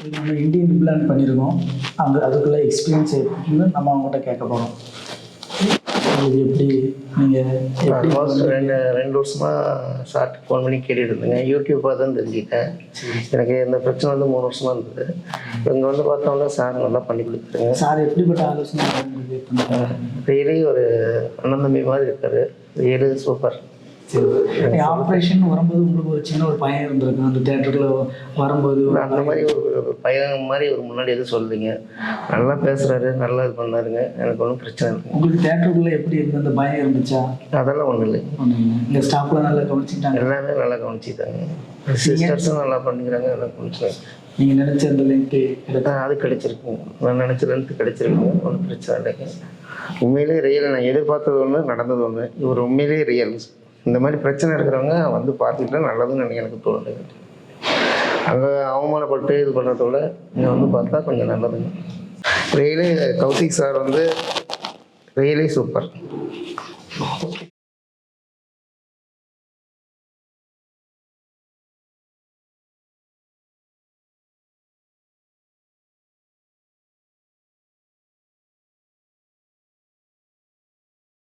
நம்ம Indian implant பண்ணியிருக்கோம். அதுக்குள்ளே எக்ஸ்பீரியன்ஸ் எப்படின்னு நம்ம அவங்ககிட்ட கேட்க போகிறோம். இது எப்படி நீங்கள் எப்படி ஆல்மோஸ்ட் ரெண்டு வருஷமாக சார்ட்டு ஃபோன் பண்ணி கேட்டுட்டு இருந்தேங்க. யூடியூப் பார்த்து தான் தெரிஞ்சுக்கிட்டேன். எனக்கு இந்த பிரச்சனை வந்து 3 வருஷமாக இருந்தது. இங்கே வந்து பார்த்தோம்னா சார் நல்லா பண்ணி கொடுத்துருங்க. சார் எப்படிப்பட்ட ஆலோசனை ரியலி ஒரு அண்ணன் தம்பி மாதிரி இருக்காரு. Really super. சரி, ஆப்ரேஷன் வரும்போது உங்களுக்கு ஒரு சின்ன ஒரு பயம் இருந்திருக்கு அந்த தேட்டரில் வரும்போது? அந்த மாதிரி ஒரு பையன் மாதிரி ஒரு முன்னாடி எதுவும் சொல்லுவீங்க. நல்லா பேசுகிறாரு, நல்லா இது பண்ணாருங்க. எனக்கு ஒன்றும் பிரச்சனை இல்லை. உங்களுக்கு தேட்டருக்குள்ளே எப்படி இருந்து அந்த பயம் இருந்துச்சா? அதெல்லாம் ஒன்றும் இல்லை. இந்த ஸ்டாஃப்லாம் நல்லா கவனிச்சுட்டாங்க? எல்லாமே நல்லா கவனிச்சுட்டாங்க. சிஸ்டர்ஸும் நல்லா பண்ணிக்கிறாங்க, நல்லா கவனிச்சுட்டாங்க. நீங்கள் நினச்ச அந்த லிங்க்கு அது கிடைச்சிருக்குங்க. நான் நினச்ச லென்த்து கிடைச்சிருக்குங்க. ஒன்றும் பிரச்சனை இல்லைங்க. உண்மையிலே ரியல். நான் எதிர்பார்த்தது ஒன்று, நடந்தது ஒன்று. இவர் உண்மையிலே ரியல். இந்த மாதிரி பிரச்சனை இருக்கிறவங்க வந்து பார்த்துக்கிட்டா நல்லதுன்னு எனக்கு தோணுது. அங்கே அவமானப்பட்டு இது பண்ணுறதோட இங்கே வந்து பார்த்தா கொஞ்சம் நல்லதுங்க. ரியலி கௌசிக் சார் வந்து ரியலி சூப்பர்.